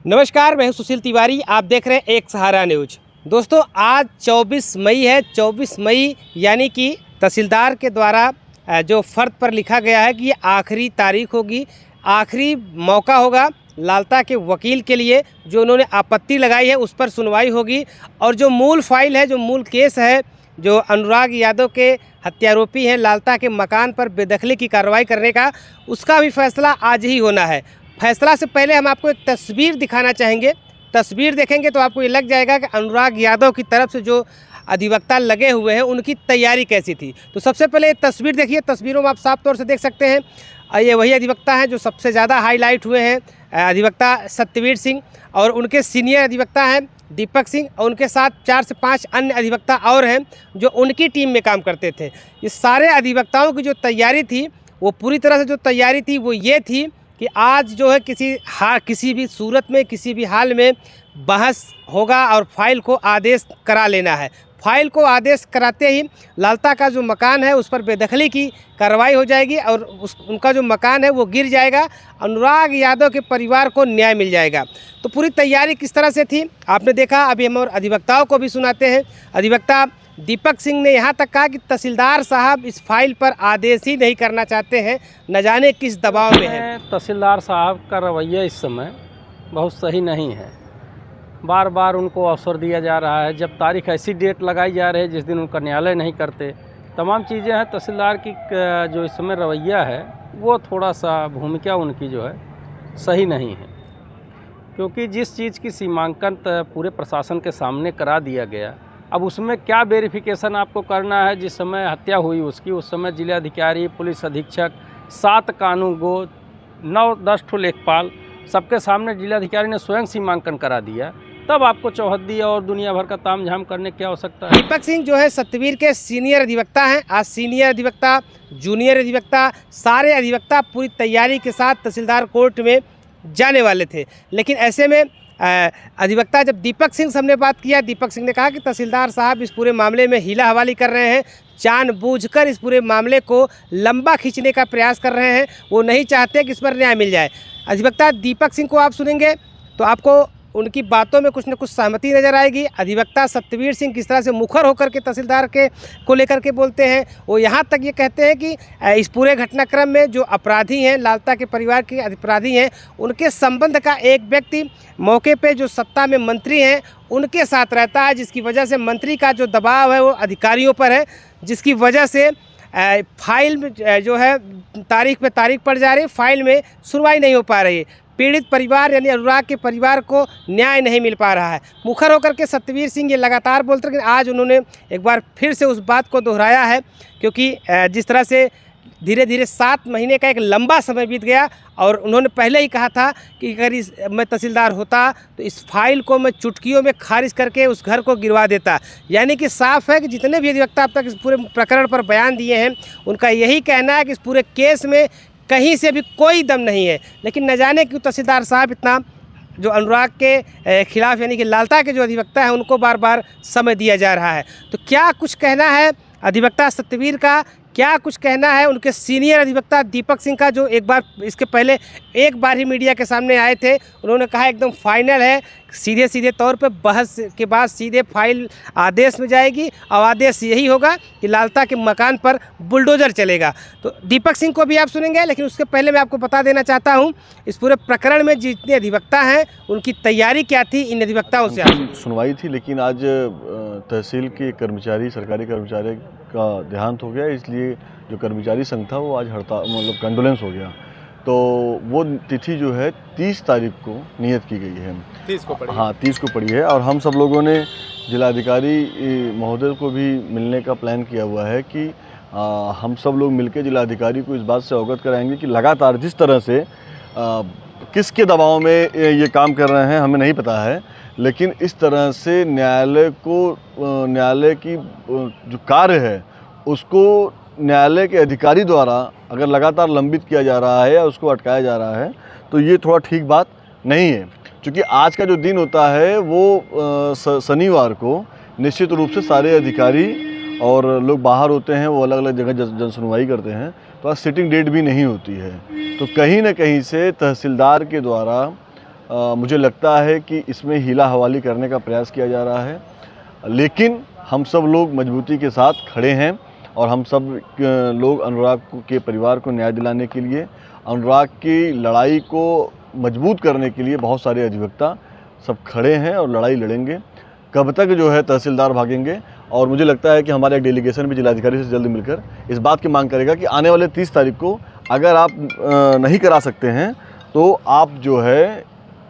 नमस्कार, मैं हूं सुशील तिवारी। आप देख रहे हैं एक सहारा न्यूज। दोस्तों, आज 24 मई है। 24 मई यानी कि तहसीलदार के द्वारा जो फ़र्द पर लिखा गया है कि ये आखिरी तारीख होगी, आखिरी मौका होगा लालता के वकील के लिए। जो उन्होंने आपत्ति लगाई है उस पर सुनवाई होगी और जो मूल फाइल है, जो मूल केस है, जो अनुराग यादव के हत्यारोपी हैं लालता के मकान पर बेदखली की कार्रवाई करने का, उसका भी फैसला आज ही होना है। फैसला से पहले हम आपको एक तस्वीर दिखाना चाहेंगे। तस्वीर देखेंगे तो आपको ये लग जाएगा कि अनुराग यादव की तरफ से जो अधिवक्ता लगे हुए हैं उनकी तैयारी कैसी थी। तो सबसे पहले ये तस्वीर देखिए। तस्वीरों में आप साफ तौर से देख सकते हैं ये वही अधिवक्ता हैं जो सबसे ज़्यादा हाईलाइट हुए हैं, अधिवक्ता सत्यवीर सिंह, और उनके सीनियर अधिवक्ता हैं दीपक सिंह, और उनके साथ 4 से 5 अन्य अधिवक्ता और हैं जो उनकी टीम में काम करते थे। ये सारे अधिवक्ताओं की जो तैयारी थी, वो पूरी तरह से जो तैयारी थी वो ये थी कि आज जो है किसी भी सूरत में, किसी भी हाल में बहस होगा और फाइल को आदेश करा लेना है। फाइल को आदेश कराते ही लालता का जो मकान है उस पर बेदखली की कार्रवाई हो जाएगी और उनका जो मकान है वो गिर जाएगा। अनुराग यादव के परिवार को न्याय मिल जाएगा। तो पूरी तैयारी किस तरह से थी आपने देखा। अभी हम और अधिवक्ताओं को भी सुनाते हैं। अधिवक्ता दीपक सिंह ने यहाँ तक कहा कि तहसीलदार साहब इस फाइल पर आदेश ही नहीं करना चाहते हैं, न जाने किस दबाव में है। तहसीलदार साहब का रवैया इस समय बहुत सही नहीं है। बार बार उनको अवसर दिया जा रहा है, जब तारीख ऐसी डेट लगाई जा रही है जिस दिन उनका न्यायालय नहीं करते। तमाम चीज़ें हैं। तहसीलदार की जो इस समय रवैया है वो थोड़ा सा भूमिका उनकी जो है सही नहीं है, क्योंकि जिस चीज़ की सीमांकन पूरे प्रशासन के सामने करा दिया गया, अब उसमें क्या वेरिफिकेशन आपको करना है। जिस समय हत्या हुई उसकी, उस समय जिलाधिकारी, पुलिस अधीक्षक, 7 कानूनगो, 9-10 ठो लेखपाल, सबके सामने जिलाधिकारी ने स्वयं सीमांकन करा दिया। तब आपको चौहद्दी और दुनिया भर का तामझाम करने की आवश्यकता है। दीपक सिंह जो है सत्यवीर के सीनियर अधिवक्ता हैं। आज सीनियर अधिवक्ता, जूनियर अधिवक्ता, सारे अधिवक्ता पूरी तैयारी के साथ तहसीलदार कोर्ट में जाने वाले थे। लेकिन ऐसे में अधिवक्ता जब दीपक सिंह से हमने बात किया, दीपक सिंह ने कहा कि तहसीलदार साहब इस पूरे मामले में हीला हवाली कर रहे हैं, जानबूझकर इस पूरे मामले को लंबा खींचने का प्रयास कर रहे हैं। वो नहीं चाहते कि इस पर न्याय मिल जाए। अधिवक्ता दीपक सिंह को आप सुनेंगे तो आपको उनकी बातों में कुछ न कुछ सहमति नज़र आएगी। अधिवक्ता सत्यवीर सिंह किस तरह से मुखर होकर के तहसीलदार के को लेकर के बोलते हैं, वो यहाँ तक ये कहते हैं कि इस पूरे घटनाक्रम में जो अपराधी हैं, लालता के परिवार के अपराधी हैं, उनके संबंध का एक व्यक्ति मौके पे जो सत्ता में मंत्री हैं उनके साथ रहता है, जिसकी वजह से मंत्री का जो दबाव है वो अधिकारियों पर है, जिसकी वजह से फाइल में जो है तारीख पे तारीख पड़ जा रही है, फाइल में सुनवाई नहीं हो पा रही है। पीड़ित परिवार यानी अनुराग के परिवार को न्याय नहीं मिल पा रहा है। मुखर होकर के सत्यवीर सिंह ये लगातार बोलते हैं, लेकिन आज उन्होंने एक बार फिर से उस बात को दोहराया है, क्योंकि जिस तरह से धीरे धीरे 7 महीने का एक लंबा समय बीत गया और उन्होंने पहले ही कहा था कि अगर मैं तहसीलदार होता तो इस फाइल को मैं चुटकियों में खारिज करके उस घर को गिरवा देता। यानी कि साफ है कि जितने भी अधिवक्ता अब तक इस पूरे प्रकरण पर बयान दिए हैं उनका यही कहना है कि इस पूरे केस में कहीं से भी कोई दम नहीं है। लेकिन न जाने क्यों तहसीलदार साहब इतना जो अनुराग के खिलाफ यानी कि लालता के जो अधिवक्ता हैं उनको बार बार समय दिया जा रहा है। तो क्या कुछ कहना है अधिवक्ता सत्यवीर का, क्या कुछ कहना है उनके सीनियर अधिवक्ता दीपक सिंह का, जो एक बार इसके पहले एक बार ही मीडिया के सामने आए थे। उन्होंने कहा एकदम फाइनल है, सीधे तौर पे बहस के बाद सीधे फाइल आदेश में जाएगी और आदेश यही होगा कि लालता के मकान पर बुलडोज़र चलेगा। तो दीपक सिंह को भी आप सुनेंगे, लेकिन उसके पहले मैं आपको बता देना चाहता हूँ इस पूरे प्रकरण में जितने अधिवक्ता हैं उनकी तैयारी क्या थी। इन अधिवक्ताओं से सुनवाई थी, लेकिन आज तहसील के कर्मचारी, सरकारी कर्मचारी का देहांत हो गया, इसलिए जो कर्मचारी संघ था वो आज हड़ताल मतलब कंडोलेंस हो गया। तो वो तिथि जो है 30 तारीख को नियत की गई है। 30 को पड़ी। हाँ, 30 को पड़ी है। और हम सब लोगों ने जिलाधिकारी महोदय को भी मिलने का प्लान किया हुआ है कि हम सब लोग मिलकर जिलाधिकारी को इस बात से अवगत कराएंगे कि लगातार जिस तरह से किसके दबाव में ये काम कर रहे हैं हमें नहीं पता है, लेकिन इस तरह से न्यायालय की जो कार्य है उसको न्यायालय के अधिकारी द्वारा अगर लगातार लंबित किया जा रहा है या उसको अटकाया जा रहा है तो ये थोड़ा ठीक बात नहीं है। क्योंकि आज का जो दिन होता है वो शनिवार को निश्चित रूप से सारे अधिकारी और लोग बाहर होते हैं, वो अलग अलग जगह जन सुनवाई करते हैं, तो आज सिटिंग डेट भी नहीं होती है। तो कहीं ना कहीं से तहसीलदार के द्वारा मुझे लगता है कि इसमें हीला हवाली करने का प्रयास किया जा रहा है, लेकिन हम सब लोग मजबूती के साथ खड़े हैं और हम सब लोग अनुराग के परिवार को न्याय दिलाने के लिए, अनुराग की लड़ाई को मजबूत करने के लिए बहुत सारे अधिवक्ता सब खड़े हैं और लड़ाई लड़ेंगे। कब तक जो है तहसीलदार भागेंगे, और मुझे लगता है कि हमारा एक डेलीगेशन भी जिलाधिकारी से जल्द मिलकर इस बात की मांग करेगा कि आने वाले 30 तारीख को अगर आप नहीं करा सकते हैं तो आप जो है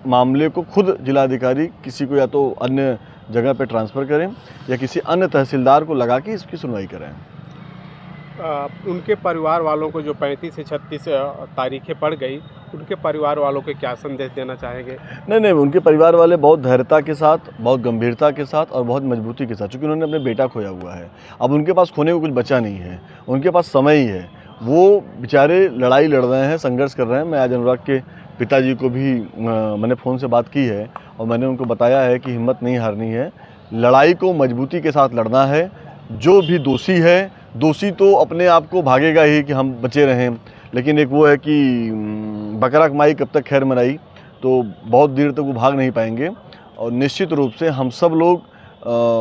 मामले को खुद जिलाधिकारी किसी को या तो अन्य जगह पे ट्रांसफ़र करें या किसी अन्य तहसीलदार को लगा के इसकी सुनवाई करें। उनके परिवार वालों को जो 35 से 36 तारीखें पड़ गई, उनके परिवार वालों को क्या संदेश देना चाहेंगे? नहीं, उनके परिवार वाले बहुत धैर्यता के साथ, बहुत गंभीरता के साथ और बहुत मजबूती के साथ, क्योंकि उन्होंने अपने बेटा खोया हुआ है। अब उनके पास खोने को कुछ बचा नहीं है, उनके पास समय ही है। वो बेचारे लड़ाई लड़ रहे हैं, संघर्ष कर रहे हैं। मैं आज अनुराग के पिताजी को भी मैंने फ़ोन से बात की है और मैंने उनको बताया है कि हिम्मत नहीं हारनी है, लड़ाई को मजबूती के साथ लड़ना है। जो भी दोषी है, दोषी तो अपने आप को भागेगा ही कि हम बचे रहें, लेकिन एक वो है कि बकरा कमाई कब तक खैर मनाई, तो बहुत देर तक वो भाग नहीं पाएंगे। और निश्चित रूप से हम सब लोग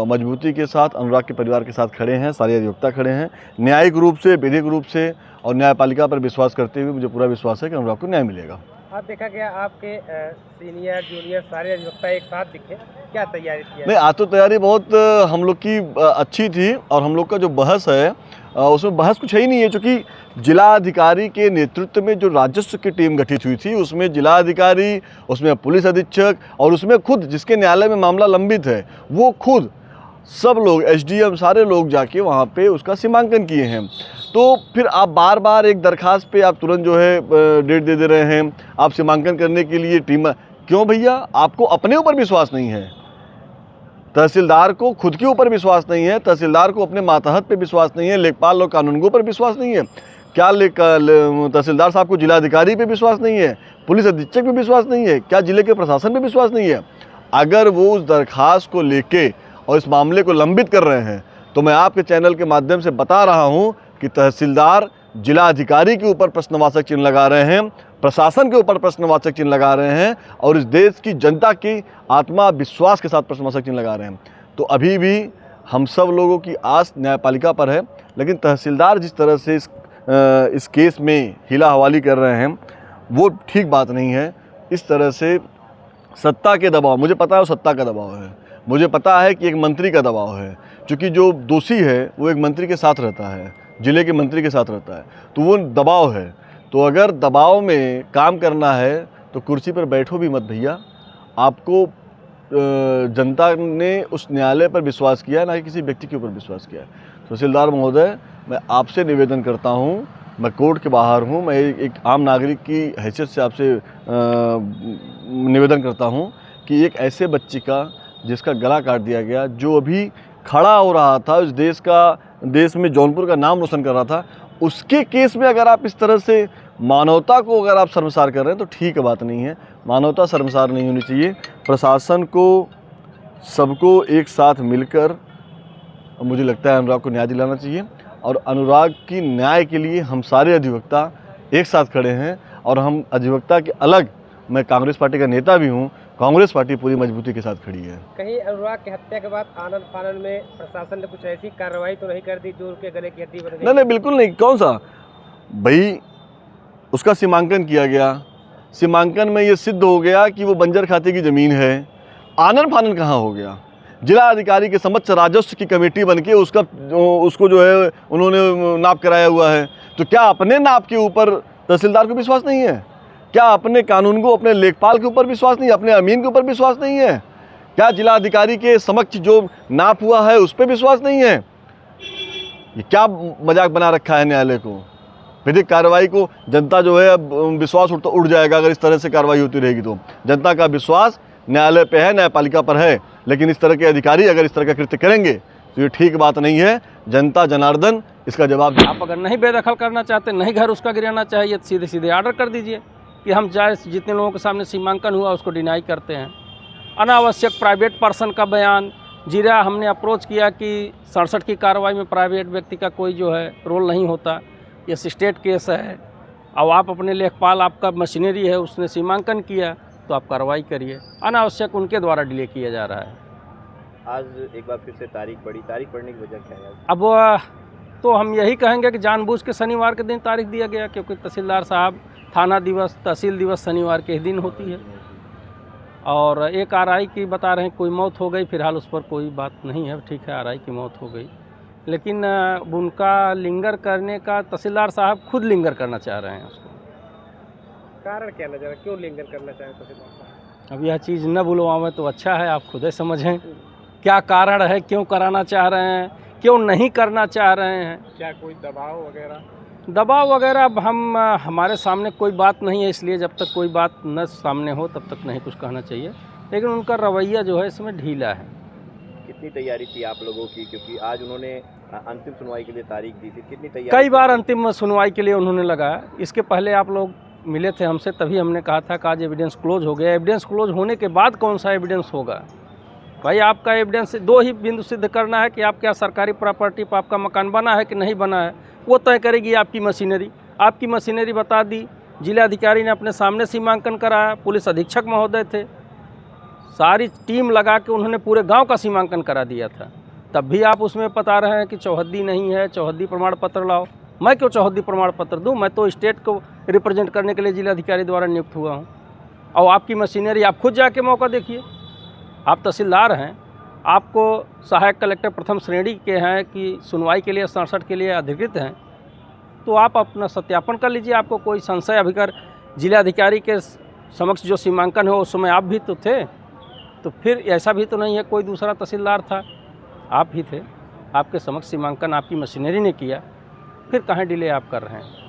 मजबूती के साथ अनुराग के परिवार के साथ खड़े हैं, सारे अधिवक्ता खड़े हैं, न्यायिक रूप से, विधिक रूप से और न्यायपालिका पर विश्वास करते हुए मुझे पूरा विश्वास है कि अनुराग को न्याय मिलेगा। आज देखा गया आपके सीनियर जूनियर सारे अधिवक्ता एक साथ दिखे, क्या तैयारी की? नहीं, आज तो तैयारी बहुत हम लोग की अच्छी थी और हम लोग का जो बहस है उसमें बहस कुछ है ही नहीं है, क्योंकि जिलाधिकारी के नेतृत्व में जो राजस्व की टीम गठित हुई थी उसमें जिलाधिकारी, उसमें पुलिस अधीक्षक और उसमें खुद जिसके न्यायालय में मामला लंबित है वो खुद सब लोग एसडीएम सारे लोग जाके वहाँ पे उसका सीमांकन किए हैं। तो फिर आप बार बार एक दरखास्त पे आप तुरंत जो है डेट दे रहे हैं, आप सीमांकन करने के लिए टीम क्यों भैया? आपको अपने ऊपर विश्वास नहीं है, तहसीलदार को खुद के ऊपर विश्वास नहीं है, तहसीलदार को अपने मातहत पे विश्वास नहीं है, लेखपाल और कानूनगो पर विश्वास नहीं है। क्या तहसीलदार साहब को जिलाधिकारी पे विश्वास नहीं है, पुलिस अधीक्षक पे विश्वास नहीं है, क्या जिले के प्रशासन पे विश्वास नहीं है? अगर वो उस दरखास्त को लेके और इस मामले को लंबित कर रहे हैं तो मैं आपके चैनल के माध्यम से बता रहा हूं कि तहसीलदार जिलाधिकारी के ऊपर प्रश्नवाचक चिन्ह लगा रहे हैं, प्रशासन के ऊपर प्रश्नवाचक चिन्ह लगा रहे हैं और इस देश की जनता की आत्मा विश्वास के साथ प्रश्नवाचक चिन्ह लगा रहे हैं। तो अभी भी हम सब लोगों की आस न्यायपालिका पर है, लेकिन तहसीलदार जिस तरह से इस केस में हीला हवाली कर रहे हैं वो ठीक बात नहीं है। इस तरह से सत्ता के दबाव, मुझे पता है वो सत्ता का दबाव है, मुझे पता है कि एक मंत्री का दबाव है, क्योंकि जो दोषी है वो एक मंत्री के साथ रहता है, जिले के मंत्री के साथ रहता है, तो वो दबाव है। तो अगर दबाव में काम करना है तो कुर्सी पर बैठो भी मत भैया। आपको जनता ने उस न्यायालय पर विश्वास किया है, ना कि किसी व्यक्ति के ऊपर विश्वास किया है। तहसीलदार महोदय, मैं आपसे निवेदन करता हूँ, मैं कोर्ट के बाहर हूँ, मैं एक आम नागरिक की हैसियत से आपसे निवेदन करता हूँ कि एक ऐसे बच्चे का जिसका गला काट दिया गया, जो अभी खड़ा हो रहा था, उस देश में जौनपुर का नाम रोशन कर रहा था, उसके केस में अगर आप इस तरह से मानवता को अगर आप शर्मसार कर रहे हैं तो ठीक बात नहीं है। मानवता शर्मसार नहीं होनी चाहिए। प्रशासन को सबको एक साथ मिलकर मुझे लगता है अनुराग को न्याय दिलाना चाहिए और अनुराग की न्याय के लिए हम सारे अधिवक्ता एक साथ खड़े हैं। और हम अधिवक्ता के अलग, मैं कांग्रेस पार्टी का नेता भी हूँ, कांग्रेस पार्टी पूरी मजबूती के साथ खड़ी है। कहीं अनुराग की हत्या के बाद आनन फानन में प्रशासन ने कुछ ऐसी कार्रवाई तो नहीं कर दी जो उनके गले की हड्डी बन गई? नहीं, बिल्कुल नहीं। कौन सा भाई, उसका सीमांकन किया गया, सीमांकन में ये सिद्ध हो गया कि वो बंजर खाते की ज़मीन है। आनन फानन कहाँ हो गया? जिला अधिकारी के समक्ष राजस्व की कमेटी बनके उसको जो है उन्होंने नाप कराया हुआ है। तो क्या अपने नाप के ऊपर तहसीलदार को विश्वास नहीं है? क्या अपने कानून को, अपने लेखपाल के ऊपर विश्वास नहीं है? अपने अमीन के ऊपर विश्वास नहीं है? क्या जिला अधिकारी के समक्ष जो नाप हुआ है उस पर विश्वास नहीं है? ये क्या मजाक बना रखा है न्यायालय को? विधिक कार्रवाई को जनता जो है विश्वास उड़ जाएगा अगर इस तरह से कार्रवाई होती रहेगी। तो जनता का विश्वास न्यायालय पे है, न्यायपालिका पर है, लेकिन इस तरह के अधिकारी अगर इस तरह का कृत्य करेंगे तो ये ठीक बात नहीं है। जनता जनार्दन इसका जवाब दे। आप अगर नहीं बेदखल करना चाहते, नहीं घर उसका गिराना चाहिए, तो सीधे सीधे ऑर्डर कर दीजिए कि हम चाहे जितने लोगों के सामने सीमांकन हुआ उसको डिनाई करते हैं। अनावश्यक प्राइवेट पर्सन का बयान, जीरा हमने अप्रोच किया कि 67 की कार्रवाई में प्राइवेट व्यक्ति का कोई जो है रोल नहीं होता, ये स्टेट केस है। अब आप अपने लेखपाल, आपका मशीनरी है, उसने सीमांकन किया, तो आप कार्रवाई करिए। अनावश्यक उनके द्वारा डिले किया जा रहा है। आज एक बार फिर से तारीख बढ़ने की वजह क्या है? अब तो हम यही कहेंगे कि जानबूझ के शनिवार के दिन तारीख दिया गया, क्योंकि तहसीलदार साहब थाना दिवस, तहसील दिवस शनिवार के ही दिन होती है। और एक आरआई की बता रहे हैं कोई मौत हो गई, फिलहाल उस पर कोई बात नहीं है, ठीक है आरआई की मौत हो गई, लेकिन उनका लिंगर करने का तहसीलदार साहब खुद लिंगर करना चाह रहे हैं। उसको कारण क्या नजर है, क्यों लिंगर करना चाहे तहसीलदार साहब? अब यह चीज़ न बुलवाएं तो अच्छा है, आप खुद ही समझें क्या कारण है, क्यों कराना चाह रहे हैं, क्यों नहीं करना चाह रहे हैं। क्या कोई दबाव वगैरह? अब हमारे सामने कोई बात नहीं है, इसलिए जब तक कोई बात न सामने हो तब तक नहीं कुछ कहना चाहिए, लेकिन उनका रवैया जो है इसमें ढीला है। कितनी तैयारी थी आप लोगों की, क्योंकि आज उन्होंने अंतिम सुनवाई के लिए तारीख दी थी, कितनी तैयारी? कई बार अंतिम सुनवाई के लिए उन्होंने लगाया। इसके पहले आप लोग मिले थे हमसे, तभी हमने कहा था कि आज एविडेंस क्लोज हो गया। एविडेंस क्लोज होने के बाद कौन सा एविडेंस होगा भाई? आपका एविडेंस दो ही बिंदु सिद्ध करना है कि आप क्या सरकारी प्रॉपर्टी पर आपका मकान बना है कि नहीं बना है, वो तय करेगी आपकी मशीनरी। आपकी मशीनरी बता दी, जिलाधिकारी ने अपने सामने सीमांकन कराया, पुलिस अधीक्षक महोदय थे, सारी टीम लगा के उन्होंने पूरे गांव का सीमांकन करा दिया था। तब भी आप उसमें बता रहे हैं कि चौहद्दी नहीं है, चौहद्दी प्रमाण पत्र लाओ। मैं क्यों चौहद्दी प्रमाण पत्र दूँ? मैं तो स्टेट को रिप्रेजेंट करने के लिए जिलाधिकारी द्वारा नियुक्त हुआ हूँ। और आपकी मशीनरी आप खुद जाके मौका देखिए। आप तहसीलदार हैं, आपको सहायक कलेक्टर प्रथम श्रेणी के हैं कि सुनवाई के लिए 67 के लिए अधिकृत हैं, तो आप अपना सत्यापन कर लीजिए। आपको कोई संशय अभिकर जिलाधिकारी के समक्ष जो सीमांकन है उस समय आप भी तो थे, तो फिर ऐसा भी तो नहीं है कोई दूसरा तहसीलदार था, आप ही थे। आपके समक्ष सीमांकन आपकी मशीनरी ने किया, फिर कहाँ डिले आप कर रहे हैं?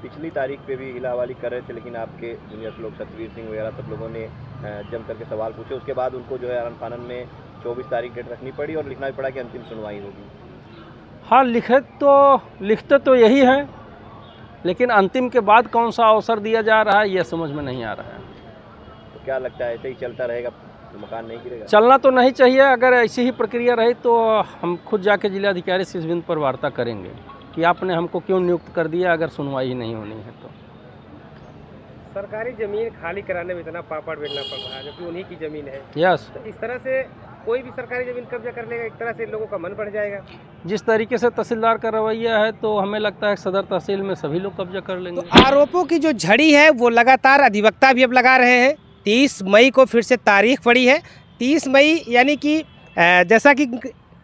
पिछली तारीख पे भी हिलावाली कर रहे थे, लेकिन आपके जूनियर लोग सतवीर सिंह वगैरह सब लोगों ने जम करके सवाल पूछे। उसके बाद उनको जो है आनन फानन में 24 तारीख डेट रखनी पड़ी और लिखना भी पड़ा कि अंतिम सुनवाई होगी। हाँ, लिखते तो यही है, लेकिन अंतिम के बाद कौन सा अवसर दिया जा रहा है यह समझ में नहीं आ रहा है। तो क्या लगता है ऐसे ही चलता रहेगा तो मकान नहीं गिरेगा? चलना तो नहीं चाहिए। अगर ऐसी ही प्रक्रिया रही तो हम खुद जाके जिलाधिकारी से इस बिंदु पर वार्ता करेंगे कि आपने हमको क्यों नियुक्त कर दिया अगर सुनवाई ही नहीं होनी है तो। सरकारी जमीन खाली कराने में इतना पापड़ बेलना पड़ रहा है, जबकि उन्हीं की जमीन है। यस, तो इस तरह से कोई भी सरकारी जमीन कब्जा कर लेगा, एक तरह से लोगों का मन बढ़ जाएगा। जिस तरीके से तहसीलदार का रवैया है तो हमें लगता है सदर तहसील में सभी लोग कब्जा कर लेंगे। तो आरोपों की जो झड़ी है वो लगातार अधिवक्ता भी अब लगा रहे हैं। 30 मई को फिर से तारीख पड़ी है। 30 मई यानी कि जैसा कि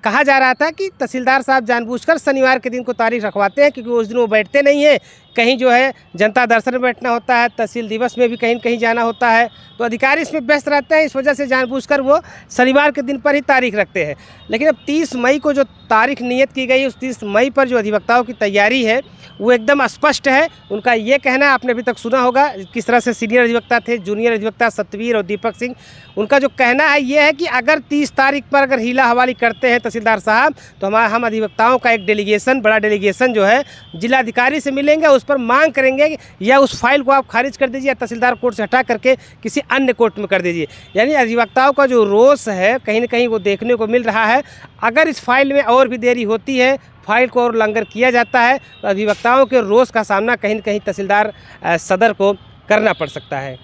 कहा जा रहा था कि तहसीलदार साहब जानबूझकर शनिवार के दिन को तारीख रखवाते हैं, क्योंकि उस दिन वो बैठते नहीं हैं। कहीं जो है जनता दर्शन में बैठना होता है, तहसील दिवस में भी कहीं कहीं जाना होता है, तो अधिकारी इसमें व्यस्त रहते हैं। इस वजह से जानबूझकर वो शनिवार के दिन पर ही तारीख रखते हैं। लेकिन अब 30 मई को जो तारीख नियत की गई, उस 30 मई पर जो अधिवक्ताओं की तैयारी है वो एकदम स्पष्ट है। उनका ये कहना है, आपने अभी तक सुना होगा किस तरह से सीनियर अधिवक्ता थे, जूनियर अधिवक्ता सतवीर और दीपक सिंह, उनका जो कहना है ये है कि अगर 30 तारीख पर अगर हीला हवाली करते हैं तहसीलदार साहब, तो हम अधिवक्ताओं का एक डेलीगेशन, बड़ा डेलीगेशन जो है जिलाधिकारी से मिलेंगे, उस पर मांग करेंगे या उस फाइल को आप खारिज कर दीजिए या तहसीलदार कोर्ट से हटा करके किसी अन्य कोर्ट में कर दीजिए। यानी अधिवक्ताओं का जो रोष है कहीं न कहीं वो देखने को मिल रहा है। अगर इस फाइल में और भी देरी होती है, फाइल को और लंगर किया जाता है, तो अधिवक्ताओं के रोष का सामना कहीं न कहीं तहसीलदार सदर को करना पड़ सकता है।